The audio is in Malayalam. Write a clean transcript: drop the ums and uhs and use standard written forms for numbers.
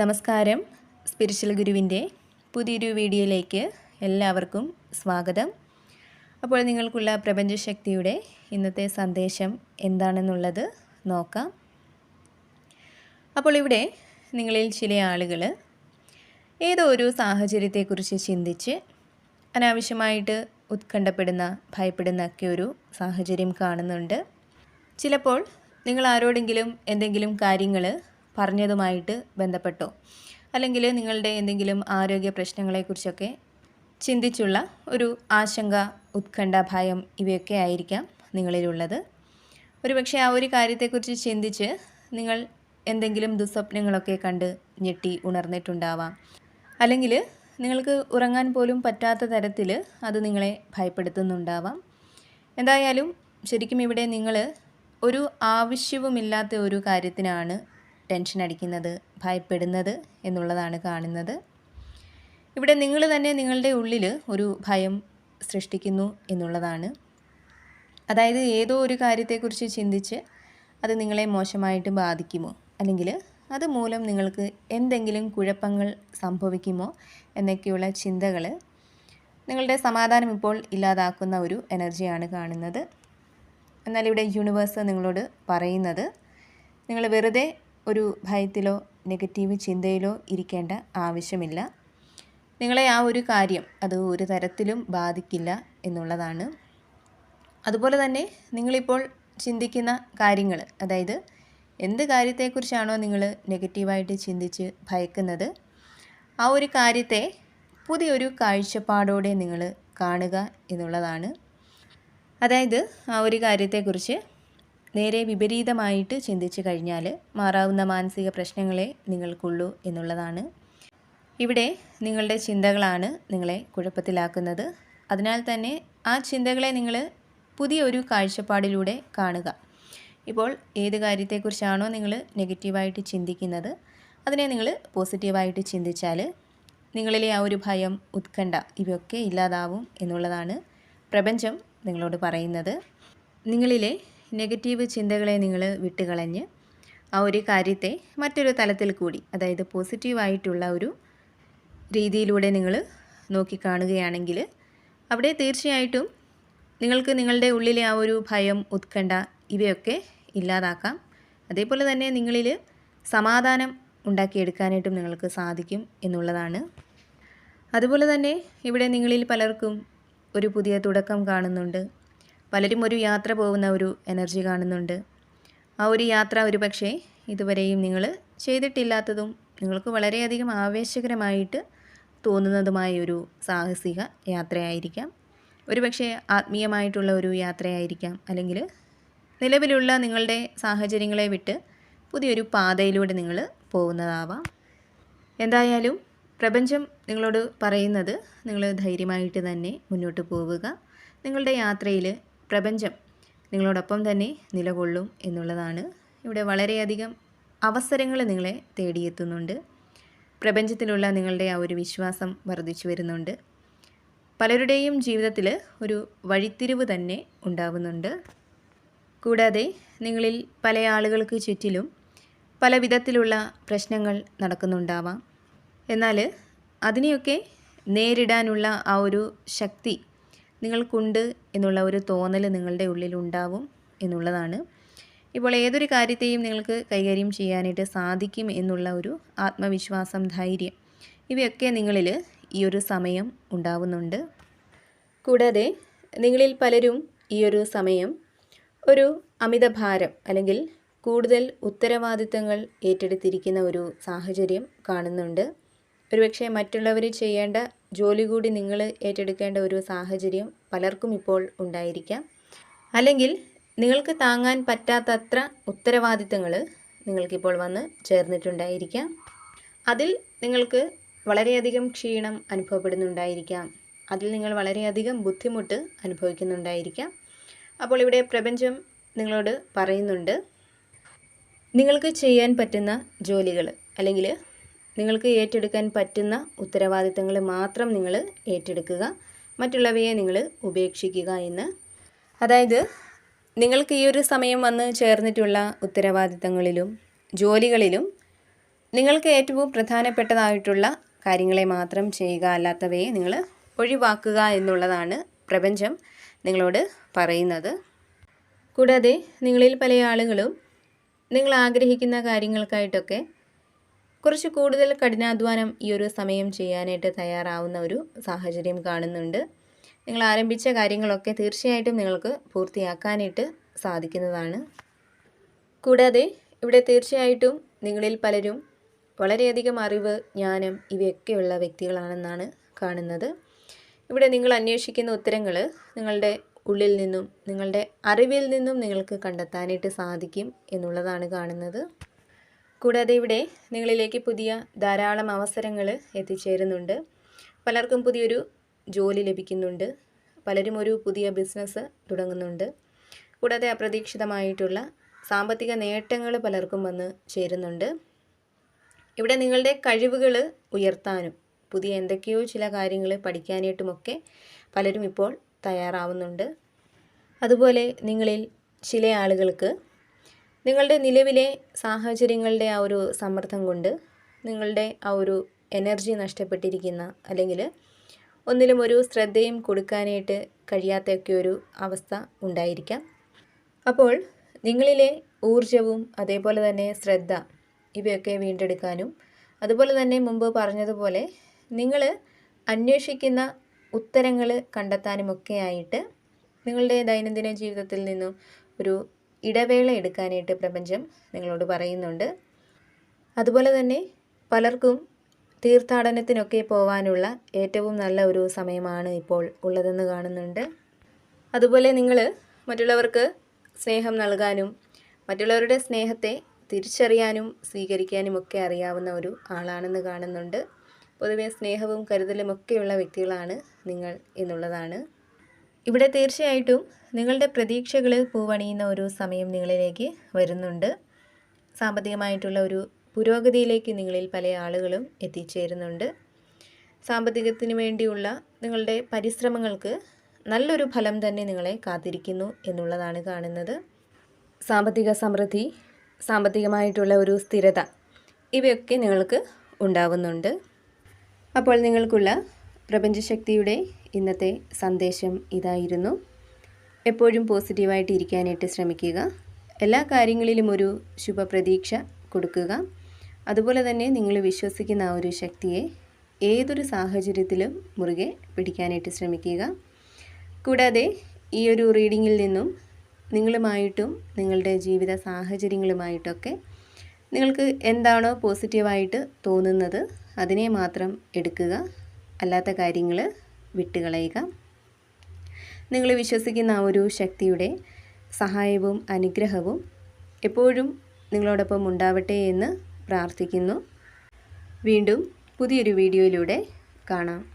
നമസ്കാരം. സ്പിരിച്വൽ ഗുരുവിൻ്റെ പുതിയൊരു വീഡിയോയിലേക്ക് എല്ലാവർക്കും സ്വാഗതം. അപ്പോൾ നിങ്ങൾക്കുള്ള പ്രപഞ്ചശക്തിയുടെ ഇന്നത്തെ സന്ദേശം എന്താണെന്നുള്ളത് നോക്കാം. അപ്പോൾ ഇവിടെ നിങ്ങളിൽ ചില ആളുകൾ ഏതോ ഒരു സാഹചര്യത്തെക്കുറിച്ച് ചിന്തിച്ച് അനാവശ്യമായിട്ട് ഉത്കണ്ഠപ്പെടുന്ന, ഭയപ്പെടുന്ന ഒക്കെ ഒരു സാഹചര്യം കാണുന്നുണ്ട്. ചിലപ്പോൾ നിങ്ങൾ ആരോടെങ്കിലും എന്തെങ്കിലും കാര്യങ്ങൾ പറഞ്ഞതുമായിട്ട് ബന്ധപ്പെട്ടോ അല്ലെങ്കിൽ നിങ്ങളുടെ എന്തെങ്കിലും ആരോഗ്യ പ്രശ്നങ്ങളെക്കുറിച്ചൊക്കെ ചിന്തിച്ചുള്ള ഒരു ആശങ്ക, ഉത്കണ്ഠ, ഭയം ഇവയൊക്കെ ആയിരിക്കാം നിങ്ങളിലുള്ളത്. ഒരുപക്ഷെ ആ ഒരു കാര്യത്തെക്കുറിച്ച് ചിന്തിച്ച് നിങ്ങൾ എന്തെങ്കിലും ദുസ്വപ്നങ്ങളൊക്കെ കണ്ട് ഞെട്ടി ഉണർന്നിട്ടുണ്ടാവാം. അല്ലെങ്കിൽ നിങ്ങൾക്ക് ഉറങ്ങാൻ പോലും പറ്റാത്ത തരത്തിൽ അത് നിങ്ങളെ ഭയപ്പെടുത്തുന്നുണ്ടാവാം. എന്തായാലും ശരിക്കും ഇവിടെ നിങ്ങൾ ഒരു ആവശ്യവുമില്ലാത്ത ഒരു കാര്യത്തിനാണ് ടെൻഷൻ അടിക്കുന്നത്, ഭയപ്പെടുന്നത് എന്നുള്ളതാണ് കാണുന്നത്. ഇവിടെ നിങ്ങൾ തന്നെ നിങ്ങളുടെ ഉള്ളിൽ ഒരു ഭയം സൃഷ്ടിക്കുന്നു എന്നുള്ളതാണ്. അതായത് ഏതോ ഒരു കാര്യത്തെക്കുറിച്ച് ചിന്തിച്ച് അത് നിങ്ങളെ മോശമായിട്ട് ബാധിക്കുമോ, അല്ലെങ്കിൽ അതുമൂലം നിങ്ങൾക്ക് എന്തെങ്കിലും കുഴപ്പങ്ങൾ സംഭവിക്കുമോ എന്നൊക്കെയുള്ള ചിന്തകൾ നിങ്ങളുടെ സമാധാനം ഇപ്പോൾ ഇല്ലാതാക്കുന്ന ഒരു എനർജിയാണ് കാണുന്നത്. എന്നാൽ ഇവിടെ യൂണിവേഴ്സ് നിങ്ങളോട് പറയുന്നത് നിങ്ങൾ വെറുതെ ഒരു ഭയത്തിലോ നെഗറ്റീവ് ചിന്തയിലോ ഇരിക്കേണ്ട ആവശ്യമില്ല. നിങ്ങളെ ആ ഒരു കാര്യം അത് ഒരു തരത്തിലും ബാധിക്കില്ല എന്നുള്ളതാണ്. അതുപോലെ തന്നെ നിങ്ങളിപ്പോൾ ചിന്തിക്കുന്ന കാര്യങ്ങൾ, അതായത് എന്ത് കാര്യത്തെക്കുറിച്ചാണോ നിങ്ങൾ നെഗറ്റീവായിട്ട് ചിന്തിച്ച് ഭയക്കുന്നത്, ആ ഒരു കാര്യത്തെ പുതിയൊരു കാഴ്ചപ്പാടോടെ നിങ്ങൾ കാണുക എന്നുള്ളതാണ്. അതായത് ആ ഒരു കാര്യത്തെക്കുറിച്ച് നേരെ വിപരീതമായിട്ട് ചിന്തിച്ചു കഴിഞ്ഞാൽ മാറാവുന്ന മാനസിക പ്രശ്നങ്ങളെ നിങ്ങൾക്കുള്ളൂ എന്നുള്ളതാണ്. ഇവിടെ നിങ്ങളുടെ ചിന്തകളാണ് നിങ്ങളെ കുഴപ്പത്തിലാക്കുന്നത്. അതിനാൽ തന്നെ ആ ചിന്തകളെ നിങ്ങൾ പുതിയൊരു കാഴ്ചപ്പാടിലൂടെ കാണുക. ഇപ്പോൾ ഏത് കാര്യത്തെക്കുറിച്ചാണോ നിങ്ങൾ നെഗറ്റീവായിട്ട് ചിന്തിക്കുന്നത് അതിനെ നിങ്ങൾ പോസിറ്റീവായിട്ട് ചിന്തിച്ചാൽ നിങ്ങളിലെ ആ ഒരു ഭയം, ഉത്കണ്ഠ ഇവയൊക്കെ ഇല്ലാതാവും എന്നുള്ളതാണ് പ്രപഞ്ചം നിങ്ങളോട് പറയുന്നത്. നിങ്ങളിലെ നെഗറ്റീവ് ചിന്തകളെ നിങ്ങൾ വിട്ടുകളഞ്ഞ് ആ ഒരു കാര്യത്തെ മറ്റൊരു തലത്തിൽ കൂടി, അതായത് പോസിറ്റീവായിട്ടുള്ള ഒരു രീതിയിലൂടെ നിങ്ങൾ നോക്കിക്കാണുകയാണെങ്കിൽ അവിടെ തീർച്ചയായിട്ടും നിങ്ങൾക്ക് നിങ്ങളുടെ ഉള്ളിലെ ആ ഒരു ഭയം, ഉത്കണ്ഠ ഇവയൊക്കെ ഇല്ലാതാക്കാം. അതേപോലെ തന്നെ നിങ്ങളിൽ സമാധാനം ഉണ്ടാക്കിയെടുക്കാനായിട്ടും നിങ്ങൾക്ക് സാധിക്കും എന്നുള്ളതാണ്. അതുപോലെ തന്നെ ഇവിടെ നിങ്ങളിൽ പലർക്കും ഒരു പുതിയ തുടക്കം കാണുന്നുണ്ട്. പലരും ഒരു യാത്ര പോകുന്ന ഒരു എനർജി കാണുന്നുണ്ട്. ആ ഒരു യാത്ര ഒരു പക്ഷേ ഇതുവരെയും നിങ്ങൾ ചെയ്തിട്ടില്ലാത്തതും നിങ്ങൾക്ക് വളരെയധികം ആവേശകരമായിട്ട് തോന്നുന്നതുമായ ഒരു സാഹസിക യാത്രയായിരിക്കാം. ഒരുപക്ഷെ ആത്മീയമായിട്ടുള്ള ഒരു യാത്രയായിരിക്കാം. അല്ലെങ്കിൽ നിലവിലുള്ള നിങ്ങളുടെ സാഹചര്യങ്ങളെ വിട്ട് പുതിയൊരു പാതയിലൂടെ നിങ്ങൾ പോകുന്നതാവാം. എന്തായാലും പ്രപഞ്ചം നിങ്ങളോട് പറയുന്നത് നിങ്ങൾ ധൈര്യമായിട്ട് തന്നെ മുന്നോട്ട് പോവുക. നിങ്ങളുടെ യാത്രയിൽ പ്രപഞ്ചം നിങ്ങളോടൊപ്പം തന്നെ നിലകൊള്ളും എന്നുള്ളതാണ്. ഇവിടെ വളരെയധികം അവസരങ്ങൾ നിങ്ങളെ തേടിയെത്തുന്നുണ്ട്. പ്രപഞ്ചത്തിലുള്ള നിങ്ങളുടെ ആ ഒരു വിശ്വാസം വർദ്ധിച്ചു വരുന്നുണ്ട്. പലരുടെയും ജീവിതത്തിൽ ഒരു വഴിത്തിരിവ് തന്നെ ഉണ്ടാവുന്നുണ്ട്. കൂടാതെ നിങ്ങളിൽ പല ആളുകൾക്ക് ചുറ്റിലും പല വിധത്തിലുള്ള പ്രശ്നങ്ങൾ നടക്കുന്നുണ്ടാവാം. എന്നാൽ അതിനെയൊക്കെ നേരിടാനുള്ള ആ ഒരു ശക്തി നിങ്ങൾക്കുണ്ട് എന്നുള്ള ഒരു തോന്നൽ നിങ്ങളുടെ ഉള്ളിലുണ്ടാവും എന്നുള്ളതാണ്. ഇപ്പോൾ ഏതൊരു കാര്യത്തെയും നിങ്ങൾക്ക് കൈകാര്യം ചെയ്യാനായിട്ട് സാധിക്കും എന്നുള്ള ഒരു ആത്മവിശ്വാസം, ധൈര്യം ഇവയൊക്കെ നിങ്ങളിൽ ഈ ഒരു സമയം ഉണ്ടാവുന്നുണ്ട്. കൂടാതെ നിങ്ങളിൽ പലരും ഈ ഒരു സമയം ഒരു അമിതഭാരം അല്ലെങ്കിൽ കൂടുതൽ ഉത്തരവാദിത്തങ്ങൾ ഏറ്റെടുത്തിരിക്കുന്ന ഒരു സാഹചര്യം കാണുന്നുണ്ട്. ഒരുപക്ഷെ മറ്റുള്ളവർ ചെയ്യേണ്ട ജോലി കൂടി നിങ്ങൾ ഏറ്റെടുക്കേണ്ട ഒരു സാഹചര്യം പലർക്കും ഇപ്പോൾ ഉണ്ടായിരിക്കാം. അല്ലെങ്കിൽ നിങ്ങൾക്ക് താങ്ങാൻ പറ്റാത്തത്ര ഉത്തരവാദിത്തങ്ങൾ നിങ്ങൾക്കിപ്പോൾ വന്ന് ചേർന്നിട്ടുണ്ടായിരിക്കാം. അതിൽ നിങ്ങൾക്ക് വളരെയധികം ക്ഷീണം അനുഭവപ്പെടുന്നുണ്ടായിരിക്കാം. അതിൽ നിങ്ങൾ വളരെയധികം ബുദ്ധിമുട്ട് അനുഭവിക്കുന്നുണ്ടായിരിക്കാം. അപ്പോൾ ഇവിടെ പ്രപഞ്ചം നിങ്ങളോട് പറയുന്നുണ്ട്, നിങ്ങൾക്ക് ചെയ്യാൻ പറ്റുന്ന ജോലികൾ അല്ലെങ്കിൽ നിങ്ങൾക്ക് ഏറ്റെടുക്കാൻ പറ്റുന്ന ഉത്തരവാദിത്തങ്ങൾ മാത്രം നിങ്ങൾ ഏറ്റെടുക്കുക, മറ്റുള്ളവയെ നിങ്ങൾ ഉപേക്ഷിക്കുക എന്ന്. അതായത് നിങ്ങൾക്ക് ഈ ഒരു സമയം വന്ന് ചേർന്നിട്ടുള്ള ഉത്തരവാദിത്തങ്ങളിലും ജോലികളിലും നിങ്ങൾക്ക് ഏറ്റവും പ്രധാനപ്പെട്ടതായിട്ടുള്ള കാര്യങ്ങളെ മാത്രം ചെയ്യുക, അല്ലാത്തവയെ നിങ്ങൾ ഒഴിവാക്കുക എന്നുള്ളതാണ് പ്രപഞ്ചം നിങ്ങളോട് പറയുന്നത്. കൂടാതെ നിങ്ങളിൽ പല ആളുകളും നിങ്ങൾ ആഗ്രഹിക്കുന്ന കാര്യങ്ങൾക്കായിട്ടൊക്കെ കുറച്ച് കൂടുതൽ കഠിനാധ്വാനം ഈ ഒരു സമയം ചെയ്യാനായിട്ട് തയ്യാറാവുന്ന ഒരു സാഹചര്യം കാണുന്നുണ്ട്. നിങ്ങൾ ആരംഭിച്ച കാര്യങ്ങളൊക്കെ തീർച്ചയായിട്ടും നിങ്ങൾക്ക് പൂർത്തിയാക്കാനായിട്ട് സാധിക്കുന്നതാണ്. കൂടാതെ ഇവിടെ തീർച്ചയായിട്ടും നിങ്ങളിൽ പലരും വളരെയധികം അറിവ്, ജ്ഞാനം ഇവയൊക്കെയുള്ള വ്യക്തികളാണെന്നാണ് കാണുന്നത്. ഇവിടെ നിങ്ങൾ അന്വേഷിക്കുന്ന ഉത്തരങ്ങൾ നിങ്ങളുടെ ഉള്ളിൽ നിന്നും നിങ്ങളുടെ അറിവിൽ നിന്നും നിങ്ങൾക്ക് കണ്ടെത്താനായിട്ട് സാധിക്കും എന്നുള്ളതാണ് കാണുന്നത്. കൂടാതെ ഇവിടെ നിങ്ങളിലേക്ക് പുതിയ ധാരാളം അവസരങ്ങൾ എത്തിച്ചേരുന്നുണ്ട്. പലർക്കും പുതിയൊരു ജോലി ലഭിക്കുന്നുണ്ട്. പലരും ഒരു പുതിയ ബിസിനസ് തുടങ്ങുന്നുണ്ട്. കൂടാതെ അപ്രതീക്ഷിതമായിട്ടുള്ള സാമ്പത്തിക നേട്ടങ്ങൾ പലർക്കും വന്ന് ചേരുന്നുണ്ട്. ഇവിടെ നിങ്ങളുടെ കഴിവുകൾ ഉയർത്താനും പുതിയ എന്തൊക്കെയോ ചില കാര്യങ്ങൾ പഠിക്കാനായിട്ടുമൊക്കെ പലരും ഇപ്പോൾ തയ്യാറാവുന്നുണ്ട്. അതുപോലെ നിങ്ങളിൽ ചില ആളുകൾക്ക് നിങ്ങളുടെ നിലവിലെ സാഹചര്യങ്ങളുടെ ആ ഒരു സമ്മർദ്ദം കൊണ്ട് നിങ്ങളുടെ ആ ഒരു എനർജി നഷ്ടപ്പെട്ടിരിക്കുന്ന, അല്ലെങ്കിൽ ഒന്നിലും ഒരു ശ്രദ്ധയും കൊടുക്കാനായിട്ട് കഴിയാത്തൊക്കെ ഒരു അവസ്ഥ ഉണ്ടായിരിക്കാം. അപ്പോൾ നിങ്ങളിലെ ഊർജവും അതേപോലെ തന്നെ ശ്രദ്ധ ഇവയൊക്കെ വീണ്ടെടുക്കാനും, അതുപോലെ തന്നെ മുമ്പ് പറഞ്ഞതുപോലെ നിങ്ങൾ അന്വേഷിക്കുന്ന ഉത്തരങ്ങൾ കണ്ടെത്താനുമൊക്കെ ആയിട്ട് നിങ്ങളുടെ ദൈനംദിന ജീവിതത്തിൽ നിന്നും ഒരു ഇടവേള എടുക്കാനായിട്ട് പ്രപഞ്ചം നിങ്ങളോട് പറയുന്നുണ്ട്. അതുപോലെ തന്നെ പലർക്കും തീർത്ഥാടനത്തിനൊക്കെ പോകാനുള്ള ഏറ്റവും നല്ല ഒരു സമയമാണ് ഇപ്പോൾ ഉള്ളതെന്ന് കാണുന്നുണ്ട്. അതുപോലെ നിങ്ങൾ മറ്റുള്ളവർക്ക് സ്നേഹം നൽകാനും മറ്റുള്ളവരുടെ സ്നേഹത്തെ തിരിച്ചറിയാനും സ്വീകരിക്കാനും ഒക്കെ അറിയാവുന്ന ഒരു ആളാണെന്ന് കാണുന്നുണ്ട്. പൊതുവെ സ്നേഹവും കരുതലും ഒക്കെയുള്ള വ്യക്തികളാണ് നിങ്ങൾ എന്നുള്ളതാണ്. ഇവിടെ തീർച്ചയായിട്ടും നിങ്ങളുടെ പ്രതീക്ഷകൾ പൂവണിയുന്ന ഒരു സമയം നിങ്ങളിലേക്ക് വരുന്നുണ്ട്. സാമ്പത്തികമായിട്ടുള്ള ഒരു പുരോഗതിയിലേക്ക് നിങ്ങളിൽ പല ആളുകളും എത്തിച്ചേരുന്നുണ്ട്. സാമ്പത്തികത്തിന് വേണ്ടിയുള്ള നിങ്ങളുടെ പരിശ്രമങ്ങൾക്ക് നല്ലൊരു ഫലം തന്നെ നിങ്ങളെ കാത്തിരിക്കുന്നു എന്നുള്ളതാണ് കാണുന്നത്. സാമ്പത്തിക സമൃദ്ധി, സാമ്പത്തികമായിട്ടുള്ള ഒരു സ്ഥിരത ഇവയൊക്കെ നിങ്ങൾക്ക് ഉണ്ടാവുന്നുണ്ട്. അപ്പോൾ നിങ്ങൾക്കുള്ള പ്രപഞ്ചശക്തിയുടെ ഇന്നത്തെ സന്ദേശം ഇതായിരുന്നു. എപ്പോഴും പോസിറ്റീവായിട്ട് ഇരിക്കാനായിട്ട് ശ്രമിക്കുക. എല്ലാ കാര്യങ്ങളിലും ഒരു ശുഭപ്രതീക്ഷ കൊടുക്കുക. അതുപോലെ തന്നെ നിങ്ങൾ വിശ്വസിക്കുന്ന ആ ഒരു ശക്തിയെ ഏതൊരു സാഹചര്യത്തിലും മുറുകെ പിടിക്കാനായിട്ട് ശ്രമിക്കുക. കൂടാതെ ഈ ഒരു റീഡിങ്ങിൽ നിന്നും നിങ്ങളുമായിട്ടും നിങ്ങളുടെ ജീവിത സാഹചര്യങ്ങളുമായിട്ടൊക്കെ നിങ്ങൾക്ക് എന്താണോ പോസിറ്റീവായിട്ട് തോന്നുന്നത് അതിനെ മാത്രം എടുക്കുക. അല്ലാത്ത കാര്യങ്ങൾ വിട്ടുകളയുക. നിങ്ങൾ വിശ്വസിക്കുന്ന ആ ഒരു ശക്തിയുടെ സഹായവും അനുഗ്രഹവും എപ്പോഴും നിങ്ങളോടൊപ്പം ഉണ്ടാവട്ടെ എന്ന് പ്രാർത്ഥിക്കുന്നു. വീണ്ടും പുതിയൊരു വീഡിയോയിലൂടെ കാണാം.